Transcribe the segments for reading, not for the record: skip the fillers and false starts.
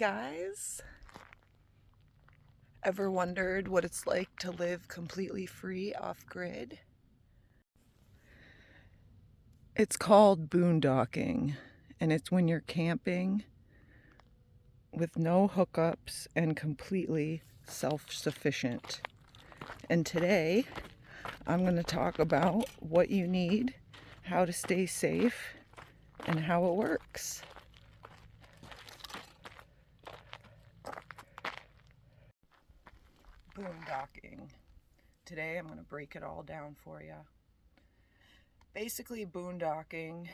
guys. Ever wondered what it's like to live completely free off-grid? It's called boondocking, and it's when you're camping with no hookups and completely self-sufficient. And today, I'm going to talk about what you need, how to stay safe, and how it works. Boondocking. Today I'm going to break it all down for you. Basically, boondocking,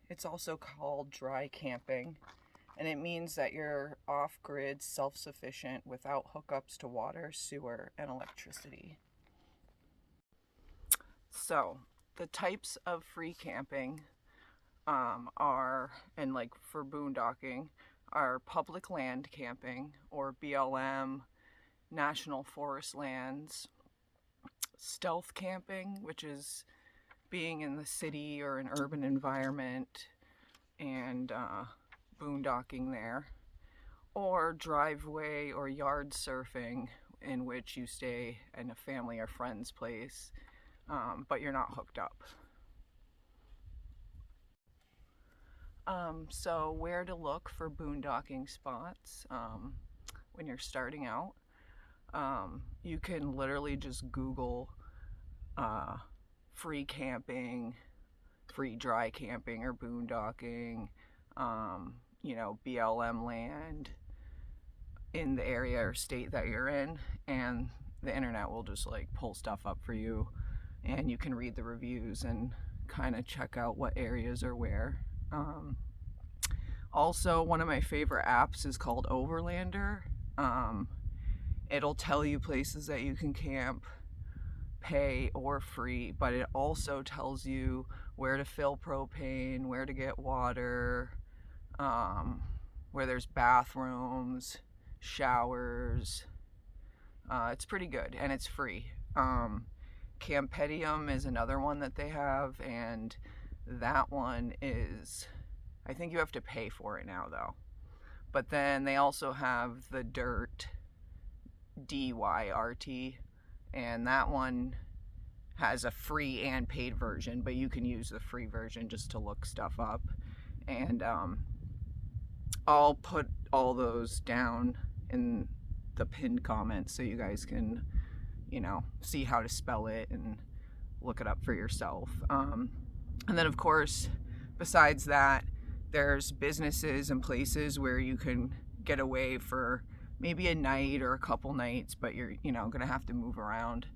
it's also called dry camping, and it means that you're off-grid, self-sufficient, without hookups to water, sewer, and electricity. So, the types of free camping are, and like for boondocking, are public land camping, or BLM, national forest lands, stealth camping, which is being in the city or an urban environment and boondocking there, or driveway or yard surfing, in which you stay in a family or friend's place, but you're not hooked up. So where to look for boondocking spots when you're starting out. You can literally just Google free camping, free dry camping, or boondocking, BLM land in the area or state that you're in, and the internet will just like pull stuff up for you, and you can read the reviews and kind of check out what areas are where. Also, one of my favorite apps is called Overlander. It'll tell you places that you can camp, pay or free, but it also tells you where to fill propane, where to get water, where there's bathrooms, showers. It's pretty good, and it's free. Campedium is another one that they have, and that one is, I think you have to pay for it now though. But then they also have the Dirt, DYRT, and that one has a free and paid version, but you can use the free version just to look stuff up. And I'll put all those down in the pinned comments so you guys can, see how to spell it and look it up for yourself. And then, of course, besides that, there's businesses and places where you can get away for maybe a night or a couple nights, but you're gonna have to move around,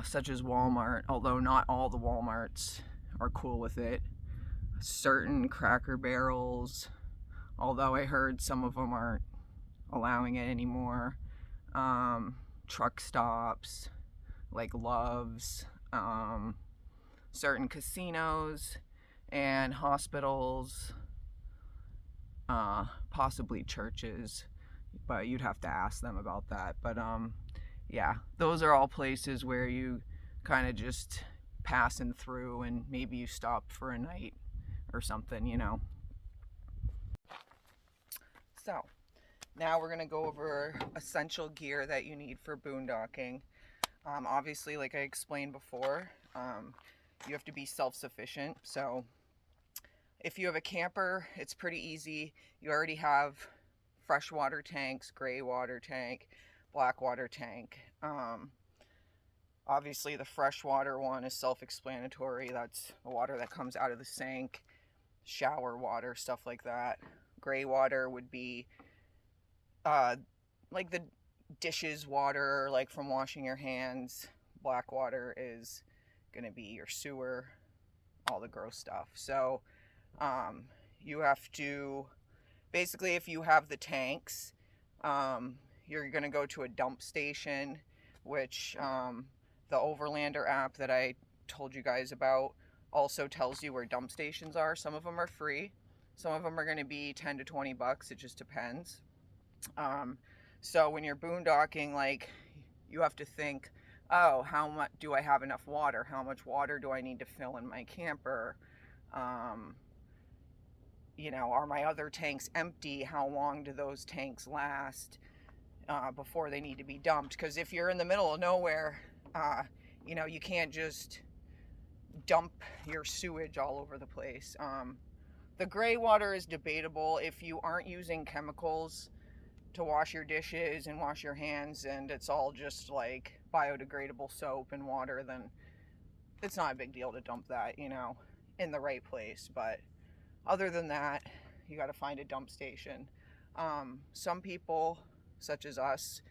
such as Walmart, although not all the Walmarts are cool with it. Certain Cracker Barrels, although I heard some of them aren't allowing it anymore. Truck stops like Love's, certain casinos and hospitals, possibly churches, but you'd have to ask them about that. But yeah, those are all places where you kind of just passing through, and maybe you stop for a night or something. So now we're gonna go over essential gear that you need for boondocking. Obviously, like I explained before, you have to be self-sufficient. So if you have a camper, it's pretty easy. You already have freshwater tanks, gray water tank, black water tank. Obviously the freshwater one is self-explanatory. That's the water that comes out of the sink, shower water, stuff like that. Gray water would be like the dishes water, like from washing your hands. Black water is gonna be your sewer, all the gross stuff. So you have to, basically, if you have the tanks, you're gonna go to a dump station, which the Overlander app that I told you guys about also tells you where dump stations are. Some of them are free, some of them are going to be 10 to 20 bucks. It just depends. So when you're boondocking, like, you have to think, oh, how much do I have enough water? How much water do I need to fill in my camper? you know, are my other tanks empty? How long do those tanks last before they need to be dumped? Because if you're in the middle of nowhere, you know, you can't just dump your sewage all over the place. The gray water is debatable. If you aren't using chemicals to wash your dishes and wash your hands, and it's all just like biodegradable soap and water, then it's not a big deal to dump that, you know, in the right place. But other than that, you got to find a dump station. Some people, such as us,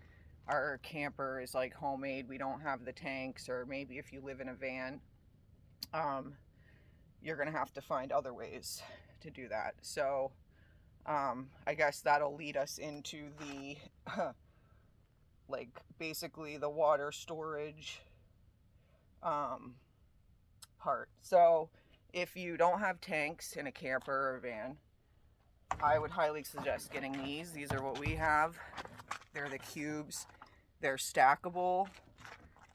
our camper is like homemade. We don't have the tanks, or maybe if you live in a van, you're gonna have to find other ways to do that. So I guess that'll lead us into the like basically the water storage part. So if you don't have tanks in a camper or a van, I would highly suggest getting these. These are what we have. They're the cubes. They're stackable,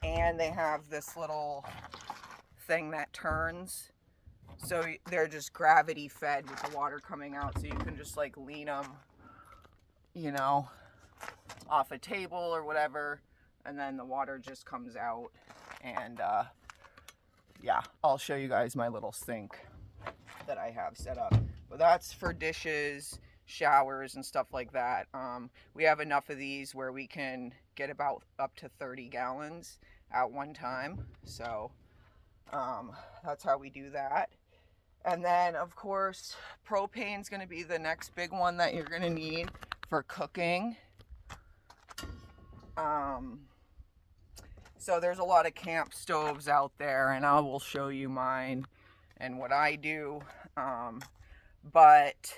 and they have this little thing that turns. So they're just gravity fed with the water coming out, so you can just like lean them, you know, off a table or whatever, and then the water just comes out. And yeah, I'll show you guys my little sink that I have set up. But that's for dishes, showers, and stuff like that. We have enough of these where we can get about up to 30 gallons at one time. So that's how we do that. And then, of course, propane's going to be the next big one that you're going to need for cooking. So there's a lot of camp stoves out there, and I will show you mine and what I do. But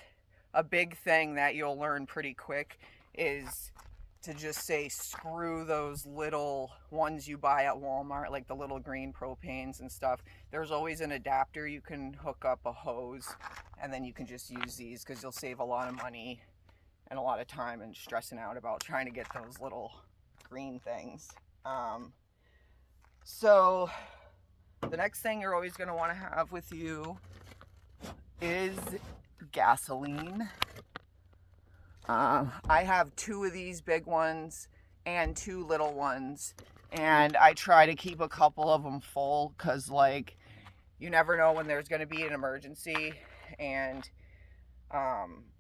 a big thing that you'll learn pretty quick is to just say screw those little ones you buy at Walmart, like the little green propanes and stuff. There's always an adapter. You can hook up a hose, and then you can just use these, because you'll save a lot of money and a lot of time and stressing out about trying to get those little green things. So the next thing you're always going to want to have with you is gasoline. I have 2 of these big ones and 2 little ones, and I try to keep a couple of them full, because like you never know when there's going to be an emergency, and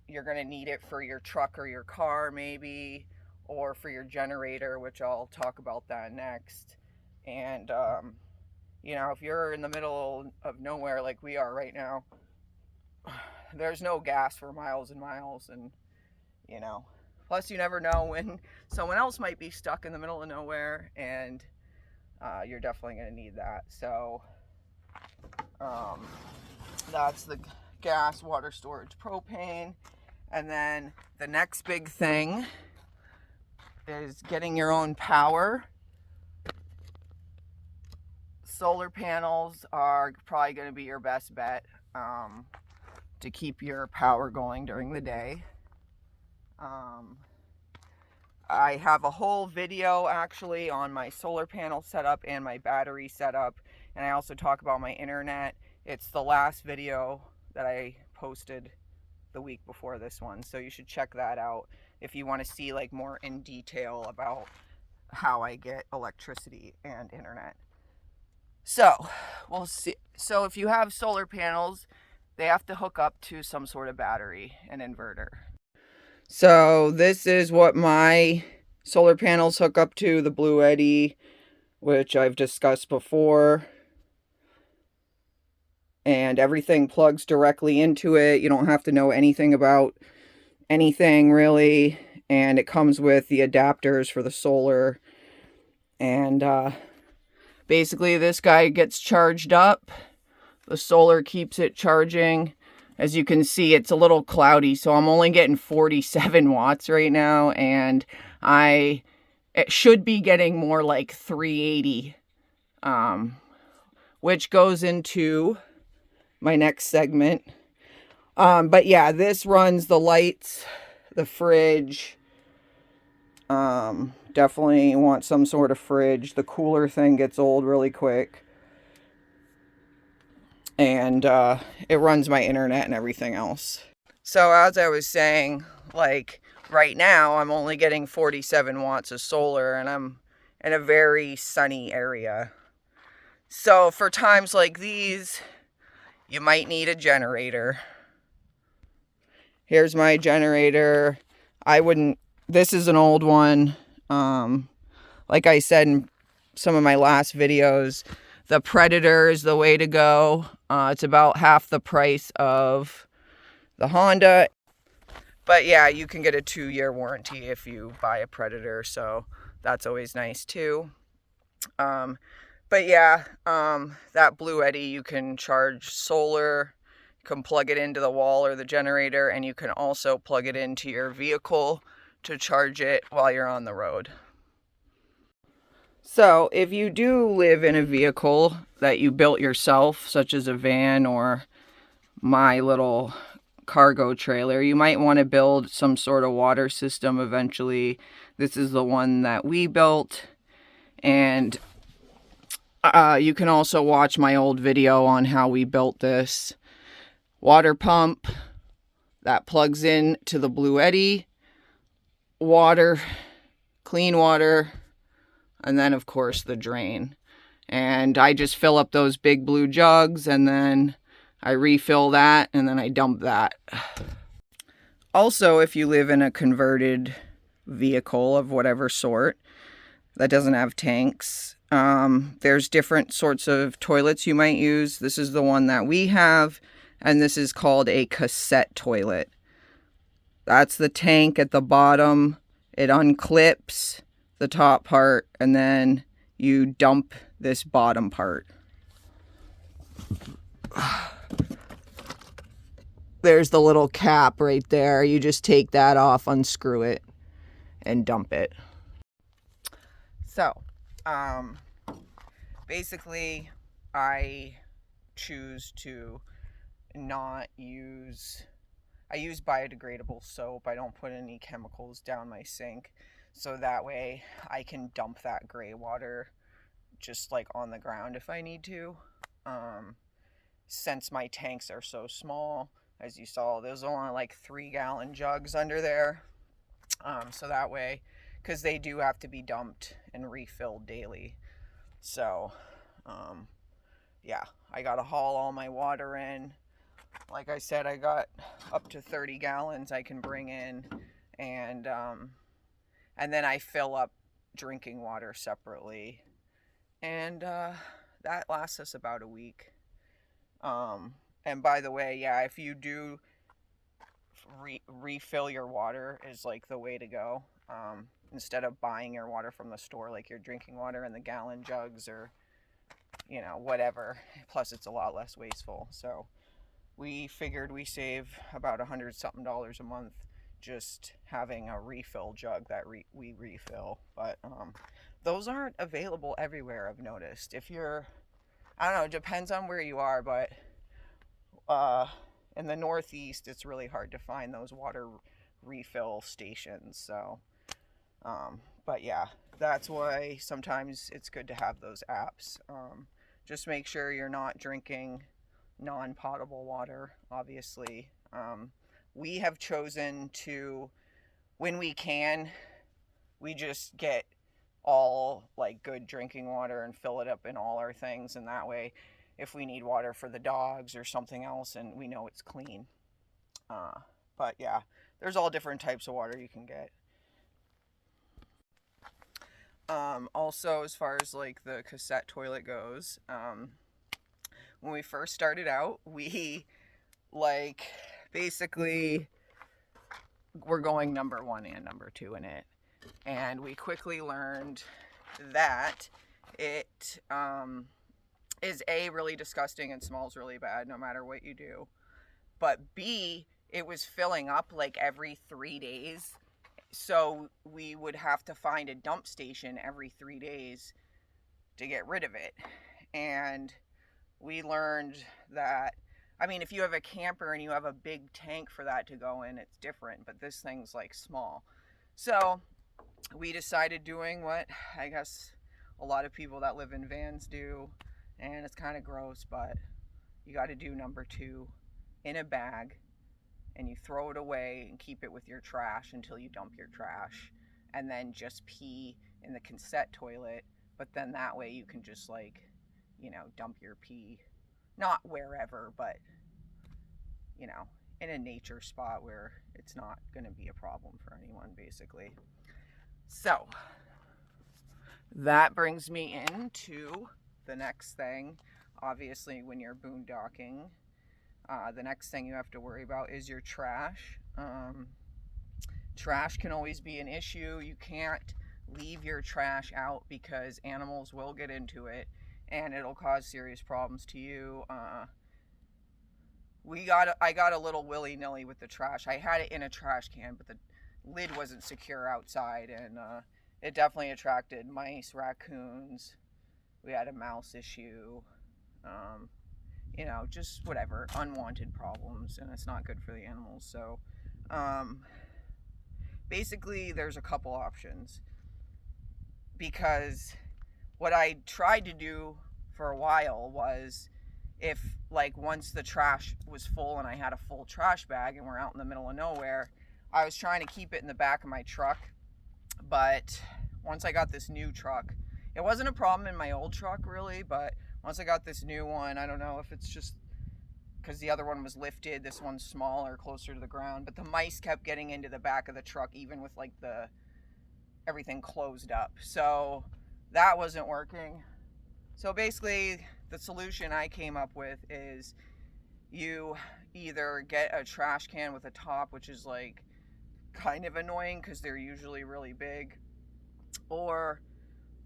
you're going to need it for your truck or your car maybe, or for your generator, which I'll talk about that next. And you know, if you're in the middle of nowhere like we are right now, there's no gas for miles and miles, and you know, plus you never know when someone else might be stuck in the middle of nowhere, and you're definitely going to need that. So that's the gas, water storage, propane. And then the next big thing is getting your own power. Solar panels are probably going to be your best bet to keep your power going during the day. I have a whole video actually on my solar panel setup and my battery setup, and I also talk about my internet. It's the last video that I posted the week before this one, so you should check that out if you want to see like more in detail about how I get electricity and internet. So we'll see. So if you have solar panels, they have to hook up to some sort of battery, an inverter. So this is what my solar panels hook up to, the Blue Eddy, which I've discussed before. And everything plugs directly into it. You don't have to know anything about anything really. And it comes with the adapters for the solar. And basically this guy gets charged up. The solar keeps it charging. As you can see, it's a little cloudy, so I'm only getting 47 watts right now, and it should be getting more like 380, which goes into my next segment. But yeah, this runs the lights, the fridge. Definitely want some sort of fridge. The cooler thing gets old really quick. And it runs my internet and everything else. So as I was saying, like right now I'm only getting 47 watts of solar, and I'm in a very sunny area. So for times like these, you might need a generator. Here's my generator. This is an old one. Like I said in some of my last videos, the Predator is the way to go. It's about half the price of the Honda. But yeah, you can get a 2-year warranty if you buy a Predator, so that's always nice too. But yeah, that Blue Eddy, you can charge solar, you can plug it into the wall or the generator, and you can also plug it into your vehicle to charge it while you're on the road. So if you do live in a vehicle that you built yourself, such as a van or my little cargo trailer, you might want to build some sort of water system eventually. This is the one that we built, and you can also watch my old video on how we built this. Water pump that plugs in to the Blue Eddy, water, clean water, and then of course the drain. And I just fill up those big blue jugs, and then I refill that, and then I dump that. Also, if you live in a converted vehicle of whatever sort that doesn't have tanks, there's different sorts of toilets you might use. This is the one that we have, and this is called a cassette toilet. That's the tank at the bottom. It unclips the top part, and then you dump this bottom part. There's the little cap right there. You just take that off, unscrew it, and dump it. So, basically, I choose to not use... I use biodegradable soap. I don't put any chemicals down my sink, so that way I can dump that gray water just like on the ground if I need to. Since my tanks are so small, as you saw, there's only like 3-gallon jugs under there. So that way, because they do have to be dumped and refilled daily. So, yeah, I gotta haul all my water in. Like I said, I got up to 30 gallons I can bring in, and then I fill up drinking water separately, and that lasts us about a week. And by the way, yeah, if you do refill your water is like the way to go. Instead of buying your water from the store, like your drinking water in the gallon jugs or, you know, whatever. Plus, it's a lot less wasteful. So we figured we save about $100-something a month just having a refill jug that we refill. But those aren't available everywhere, I've noticed. If you're, I don't know, it depends on where you are, but in the Northeast, it's really hard to find those water refill stations. So, but yeah, that's why sometimes it's good to have those apps. Just make sure you're not drinking non-potable water, obviously. We have chosen to, when we can, we just get all like good drinking water and fill it up in all our things, and that way if we need water for the dogs or something else and we know it's clean. But yeah, there's all different types of water you can get. Also, as far as like the cassette toilet goes, when we first started out, we like basically were going number 1 and number 2 in it, and we quickly learned that it is A, really disgusting and smells really bad no matter what you do, but B, it was filling up like every 3 days, so we would have to find a dump station every 3 days to get rid of it. And we learned that, I mean, if you have a camper and you have a big tank for that to go in, it's different, but this thing's like small. So we decided doing what I guess a lot of people that live in vans do, and it's kind of gross, but you got to do number 2 in a bag and you throw it away and keep it with your trash until you dump your trash, and then just pee in the cassette toilet. But then that way you can just like, dump your pee, not wherever, but in a nature spot where it's not going to be a problem for anyone, basically. So that brings me into the next thing. Obviously, when you're boondocking, the next thing you have to worry about is your trash. Trash can always be an issue. You can't leave your trash out because animals will get into it and it'll cause serious problems to you. I got a little willy-nilly with the trash. I had it in a trash can, but the lid wasn't secure outside, and it definitely attracted mice, raccoons. We had a mouse issue. Just whatever, unwanted problems, and it's not good for the animals. So basically there's a couple options, because what I tried to do for a while was, if like once the trash was full and I had a full trash bag and we're out in the middle of nowhere, I was trying to keep it in the back of my truck. But once I got this new truck, it wasn't a problem in my old truck really, but once I got this new one, I don't know if it's just because the other one was lifted, this one's smaller, closer to the ground, but the mice kept getting into the back of the truck even with like everything closed up. So that wasn't working. So basically the solution I came up with is you either get a trash can with a top, which is like kind of annoying because they're usually really big, or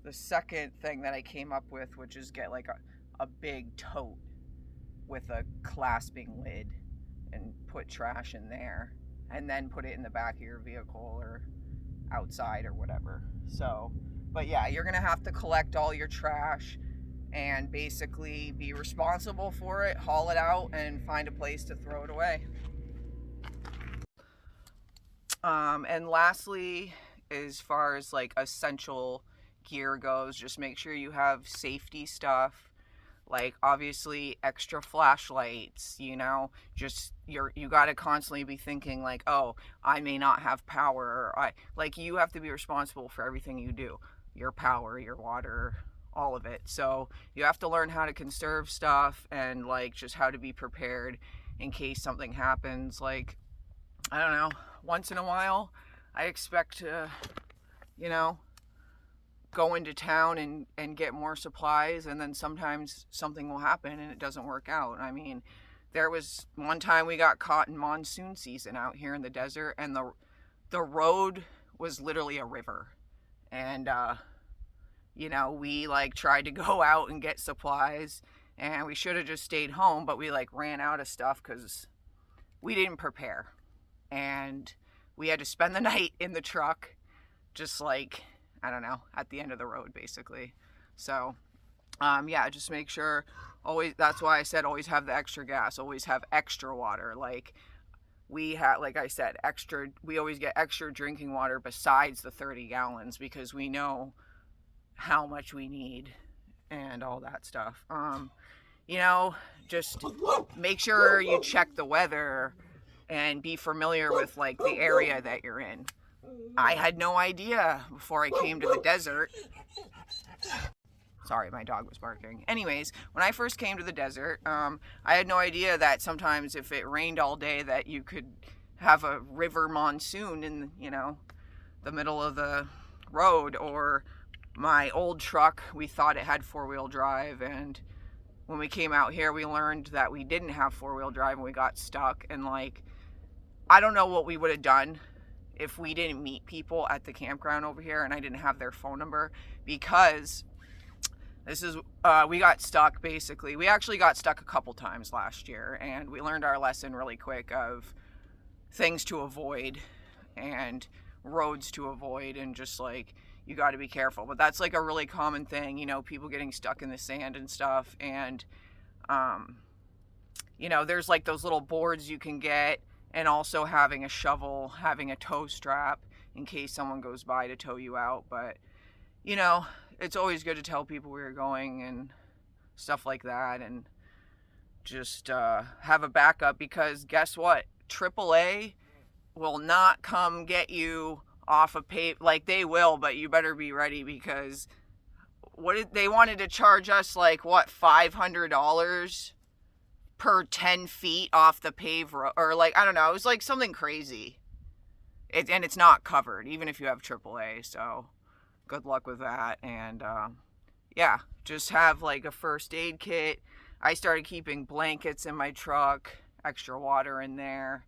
the second thing that I came up with, which is get like a big tote with a clasping lid and put trash in there and then put it in the back of your vehicle or outside or whatever. So, but yeah, you're gonna have to collect all your trash and basically be responsible for it, haul it out, and find a place to throw it away. And lastly, as far as like essential gear goes, just make sure you have safety stuff, like obviously extra flashlights. You got to constantly be thinking like, oh, I may not have power, or you have to be responsible for everything you do, your power, your water, all of it. So you have to learn how to conserve stuff and like just how to be prepared in case something happens. Like, I don't know, once in a while I expect to go into town and get more supplies, and then sometimes something will happen and it doesn't work out. I mean, there was one time we got caught in monsoon season out here in the desert, and the road was literally a river, and we like tried to go out and get supplies, and we should have just stayed home, but we like ran out of stuff because we didn't prepare, and we had to spend the night in the truck, just like, I don't know, at the end of the road basically. So just make sure, always, that's why I said always have the extra gas, always have extra water. Like we always get extra drinking water besides the 30 gallons because we know how much we need and all that stuff. Just make sure you check the weather and be familiar with like the area that you're in. I had no idea before I came to the desert. Sorry, my dog was barking. Anyways, when I first came to the desert, I had no idea that sometimes if it rained all day that you could have a river monsoon in, the middle of the road. Or my old truck, we thought it had four-wheel drive, and when we came out here, we learned that we didn't have four-wheel drive and we got stuck. And like, I don't know what we would have done if we didn't meet people at the campground over here and I didn't have their phone number, because we got stuck basically. We actually got stuck a couple times last year, and we learned our lesson really quick of things to avoid and roads to avoid, and just like, you got to be careful. But that's like a really common thing, people getting stuck in the sand and stuff. And there's like those little boards you can get, and also having a shovel, having a tow strap in case someone goes by to tow you out. But it's always good to tell people where you're going and stuff like that, and just have a backup, because guess what, AAA will not come get you off of like they will, but you better be ready, because they wanted to charge us like what, $500 per 10 feet off the paved road, or like, I don't know, it was like something crazy. And it's not covered even if you have AAA, so good luck with that. And yeah, just have like a first aid kit. I started keeping blankets in my truck, extra water in there,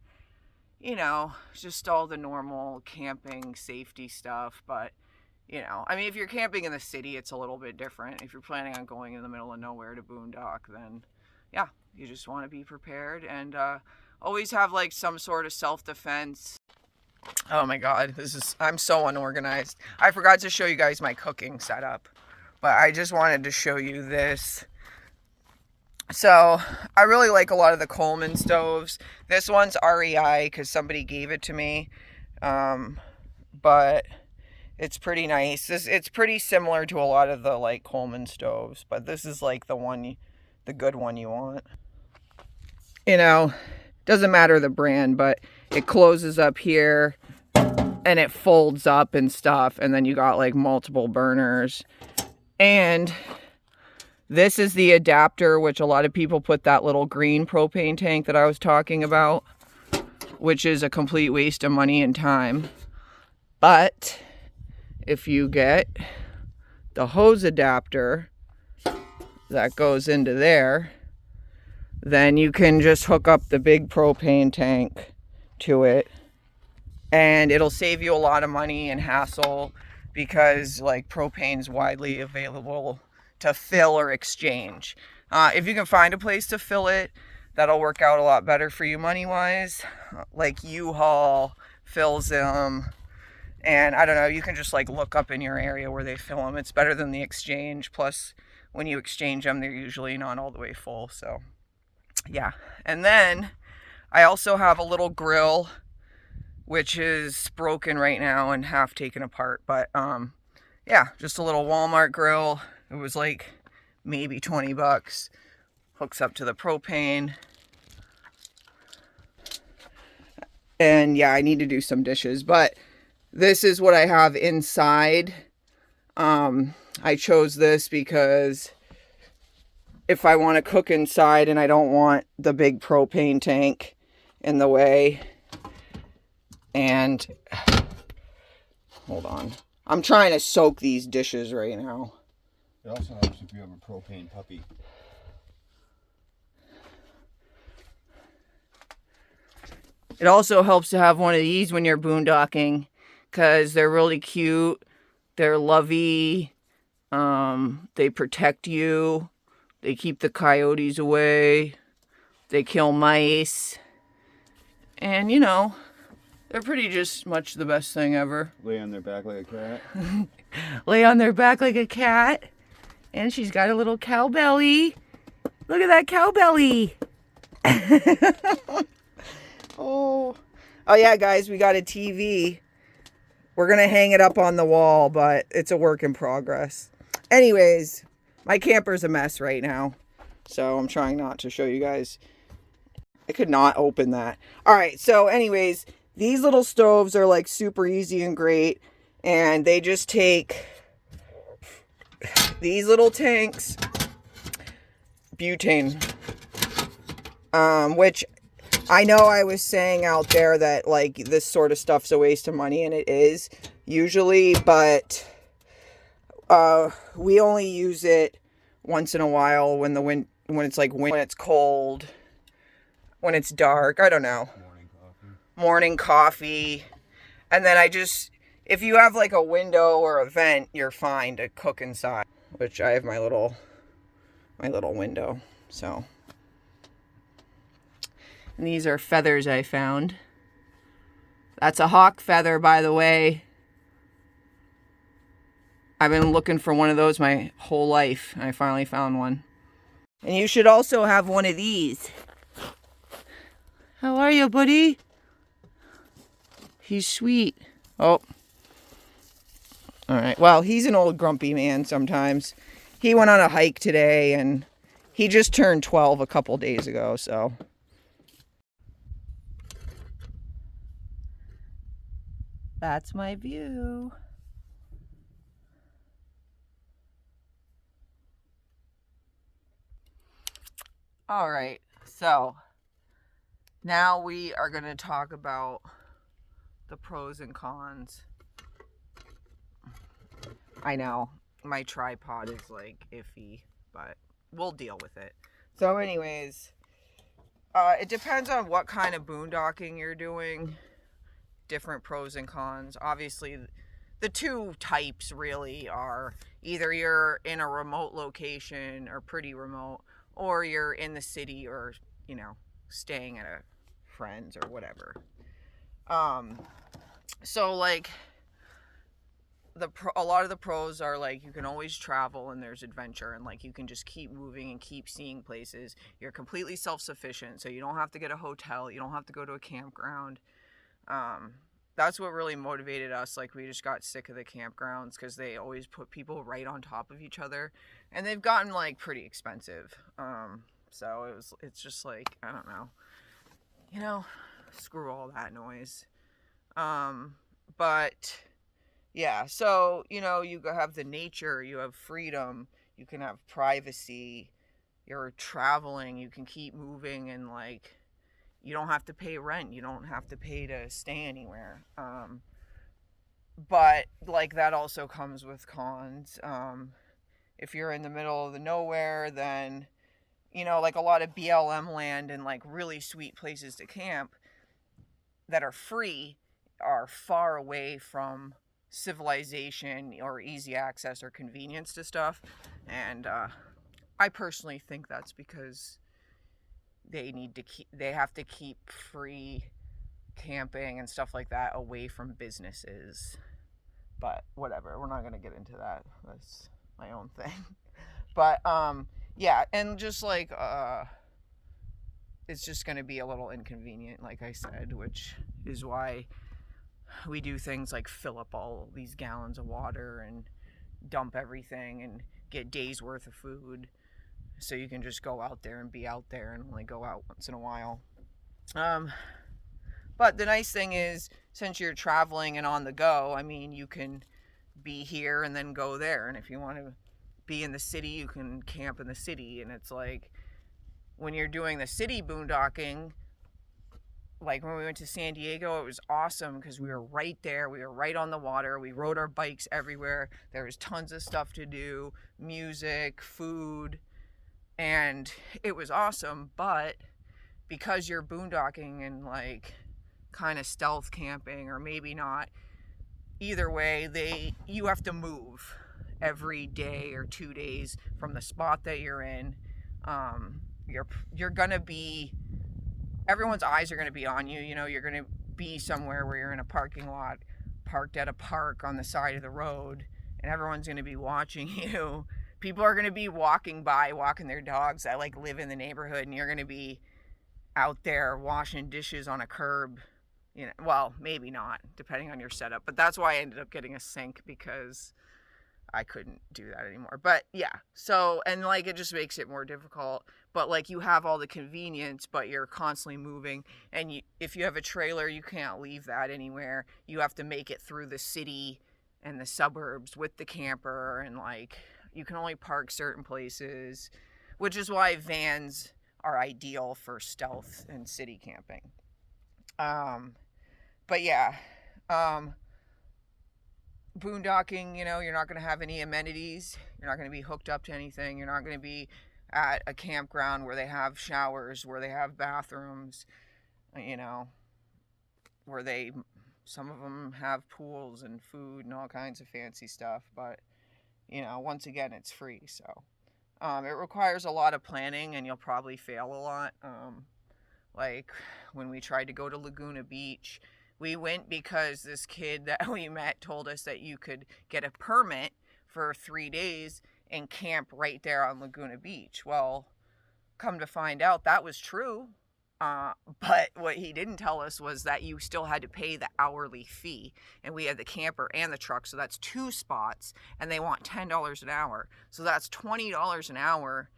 you know, just all the normal camping safety stuff. But you know, I mean, if you're camping in the city, it's a little bit different. If you're planning on going in the middle of nowhere to boondock, then yeah, you just want to be prepared, and always have like some sort of self-defense. Oh my god, I'm so unorganized. I forgot to show you guys my cooking setup, but I just wanted to show you this. So I really like a lot of the Coleman stoves. This one's REI because somebody gave it to me, but it's pretty nice. It's pretty similar to a lot of the like Coleman stoves, but this is like the good one you want. You know, doesn't matter the brand, but it closes up here and it folds up and stuff, and then you got like multiple burners. And this is the adapter, which a lot of people put that little green propane tank that I was talking about, which is a complete waste of money and time. But if you get the hose adapter that goes into there, then you can just hook up the big propane tank to it, and it'll save you a lot of money and hassle, because like propane's widely available to fill or exchange. If you can find a place to fill it, that'll work out a lot better for you money wise. Like U-Haul fills them, and I don't know, you can just like look up in your area where they fill them. It's better than the exchange. Plus when you exchange them, they're usually not all the way full. So yeah. And then I also have a little grill, which is broken right now and half taken apart. But yeah, just a little Walmart grill. It was like maybe 20 bucks. Hooks up to the propane. And yeah, I need to do some dishes, but this is what I have inside. I chose this because if I want to cook inside and I don't want the big propane tank in the way. And hold on, I'm trying to soak these dishes right now. It also helps if you have a propane puppy. It also helps to have one of these when you're boondocking, because they're really cute, they're lovey, they protect you, they keep the coyotes away, they kill mice, and you know, they're pretty just much the best thing ever. Lay on their back like a cat. Lay on their back like a cat. And she's got a little cow belly. Look at that cow belly. Oh yeah, guys, we got a TV. We're going to hang it up on the wall, but it's a work in progress. Anyways, my camper's a mess right now, so I'm trying not to show you guys. I could not open that. All right, so anyways, these little stoves are like super easy and great, and they just take these little tanks, butane, which I know I was saying out there that like this sort of stuff's a waste of money, and it is usually, but we only use it once in a while when it's cold, when it's dark, I don't know. Morning coffee. And then if you have like a window or a vent, you're fine to cook inside, which I have my little window. So, and these are feathers I found. That's a hawk feather, by the way. I've been looking for one of those my whole life, and I finally found one. And you should also have one of these. How are you, buddy? He's sweet. Oh. All right. Well, he's an old grumpy man sometimes. He went on a hike today, and he just turned 12 a couple days ago, so. That's my view. All right, so now we are going to talk about the pros and cons. I know my tripod is like iffy, but we'll deal with it. So, anyways, it depends on what kind of boondocking you're doing. Different pros and cons. Obviously, the two types really are either you're in a remote location or pretty remote, or you're in the city or, staying at a friend's or whatever. So like a lot of the pros are like you can always travel and there's adventure and like you can just keep moving and keep seeing places. You're completely self-sufficient, so you don't have to get a hotel, you don't have to go to a campground. That's what really motivated us. Like we just got sick of the campgrounds because they always put people right on top of each other, and they've gotten like pretty expensive. So it's just like I don't know, screw all that noise. But yeah, so you have the nature, you have freedom, you can have privacy. You're traveling, you can keep moving, and like you don't have to pay rent, you don't have to pay to stay anywhere. But like that also comes with cons. If you're in the middle of the nowhere, then like a lot of BLM land and like really sweet places to camp that are free are far away from civilization or easy access or convenience to stuff. And I personally think that's because they have to keep free camping and stuff like that away from businesses. But whatever, we're not going to get into that. That's my own thing. But yeah, and just like it's just going to be a little inconvenient, like I said, which is why we do things like fill up all these gallons of water and dump everything and get days worth of food, so you can just go out there and be out there and only go out once in a while. But the nice thing is, since you're traveling and on the go, I mean, you can be here and then go there. And if you want to be in the city, you can camp in the city. And it's like when you're doing the city boondocking, like when we went to San Diego, it was awesome because we were right there. We were right on the water. We rode our bikes everywhere. There was tons of stuff to do, music, food, and it was awesome. But because you're boondocking and like kind of stealth camping, or maybe not, either way, you have to move every day or 2 days from the spot that you're in. You're gonna be, everyone's eyes are gonna be on you. You're gonna be somewhere where you're in a parking lot, parked at a park on the side of the road, and everyone's gonna be watching you. People are gonna be walking their dogs that like live in the neighborhood, and you're gonna be out there washing dishes on a curb. Well, maybe not, depending on your setup. But that's why I ended up getting a sink, because I couldn't do that anymore. But yeah, so, and like it just makes it more difficult. But like you have all the convenience, but you're constantly moving. And if you have a trailer, you can't leave that anywhere. You have to make it through the city and the suburbs with the camper. And like you can only park certain places, which is why vans are ideal for stealth and city camping. But yeah, boondocking, you're not going to have any amenities. You're not going to be hooked up to anything. You're not going to be at a campground where they have showers, where they have bathrooms, where some of them have pools and food and all kinds of fancy stuff. But, once again, it's free. So it requires a lot of planning, and you'll probably fail a lot. Like when we tried to go to Laguna Beach, we went because this kid that we met told us that you could get a permit for 3 days and camp right there on Laguna Beach. Well, come to find out, that was true. But what he didn't tell us was that you still had to pay the hourly fee. And we had the camper and the truck, so that's 2 spots, and they want $10 an hour. So that's $20 an hour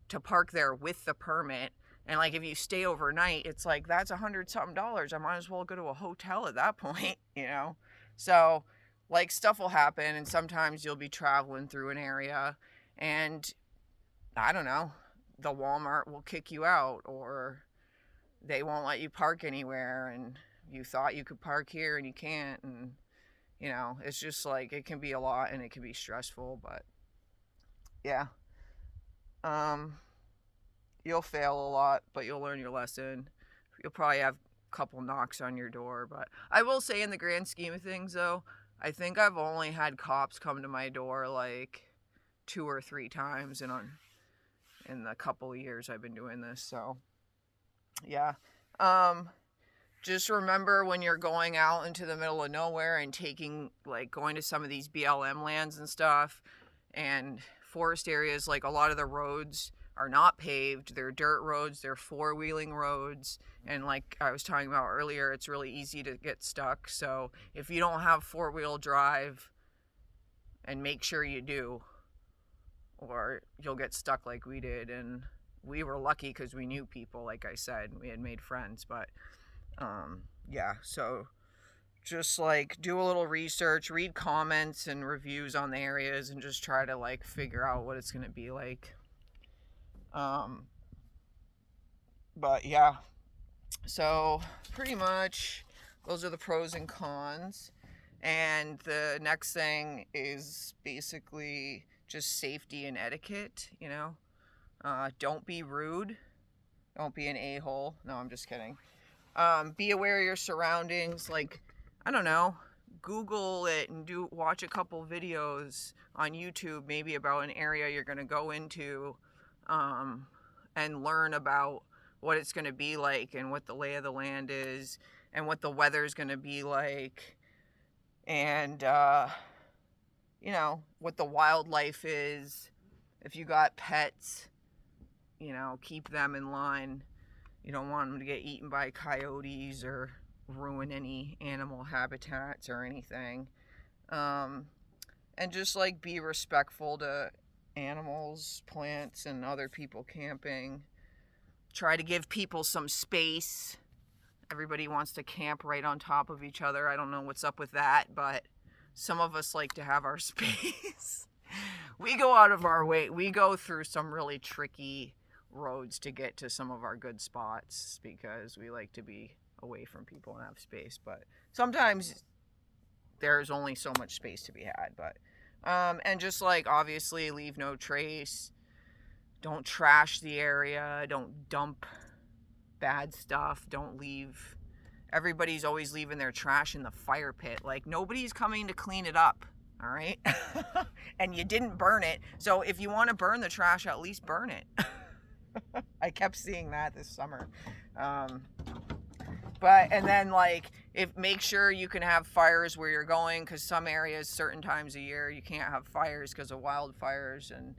to park there with the permit. And like if you stay overnight, it's like that's $100 something. I might as well go to a hotel at that point, So, like, stuff will happen, and sometimes you'll be traveling through an area, and I don't know, the Walmart will kick you out, or they won't let you park anywhere, and you thought you could park here and you can't, and it's just like it can be a lot and it can be stressful, but yeah. Um, you'll fail a lot, but you'll learn your lesson. You'll probably have a couple knocks on your door, but I will say, in the grand scheme of things, though, I think I've only had cops come to my door like 2 or 3 times in the couple of years I've been doing this. So yeah. Just remember, when you're going out into the middle of nowhere and going to some of these BLM lands and stuff and forest areas, like, a lot of the roads are not paved. They're dirt roads, they're four-wheeling roads, and like I was talking about earlier, it's really easy to get stuck. So if you don't have four-wheel drive, and make sure you do, or you'll get stuck like we did. And we were lucky because we knew people, like I said, we had made friends. But yeah, so just like do a little research, read comments and reviews on the areas, and just try to like figure out what it's going to be like. But yeah, so pretty much those are the pros and cons. And the next thing is basically just safety and etiquette. Don't be rude, don't be an a-hole. No, I'm just kidding. Be aware of your surroundings. Like, I don't know, Google it and watch a couple videos on YouTube, maybe about an area you're going to go into, and learn about what it's going to be like, and what the lay of the land is, and what the weather's going to be like, and what the wildlife is. If you got pets, keep them in line. You don't want them to get eaten by coyotes or ruin any animal habitats or anything. And just like be respectful to animals, plants, and other people camping. Try to give people some space. Everybody wants to camp right on top of each other. I don't know what's up with that, but some of us like to have our space. We go out of our way. We go through some really tricky roads to get to some of our good spots because we like to be away from people and have space. But sometimes there's only so much space to be had. But and just like, obviously, leave no trace. Don't trash the area. Don't dump bad stuff. Don't leave. Everybody's always leaving their trash in the fire pit. Like, nobody's coming to clean it up. All right. And you didn't burn it. So if you want to burn the trash, at least burn it. I kept seeing that this summer. And then, like, make sure you can have fires where you're going, because some areas, certain times of year, you can't have fires because of wildfires. And,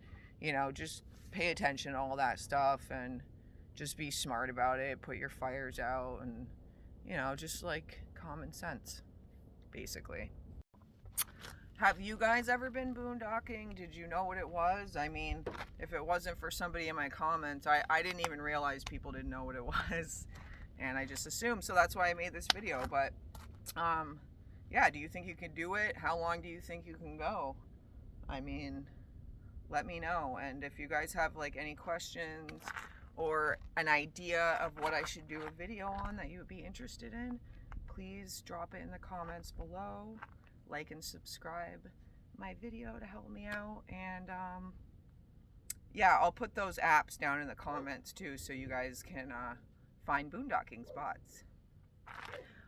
just pay attention to all that stuff and just be smart about it. Put your fires out, and, just like common sense, basically. Have you guys ever been boondocking? Did you know what it was? I mean, if it wasn't for somebody in my comments, I didn't even realize people didn't know what it was. And I just assumed, so that's why I made this video. But, yeah, do you think you can do it? How long do you think you can go? I mean, let me know. And if you guys have, like, any questions or an idea of what I should do a video on that you would be interested in, please drop it in the comments below. Like and subscribe my video to help me out. And yeah, I'll put those apps down in the comments too, so you guys can find boondocking spots.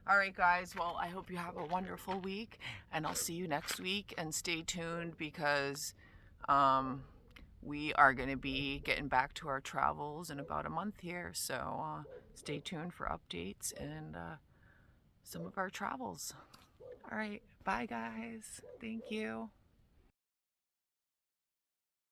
All right, guys, well, I hope you have a wonderful week, and I'll see you next week. And stay tuned, because we are going to be getting back to our travels in about a month here. So stay tuned for updates and some of our travels. All right, bye, guys. Thank you.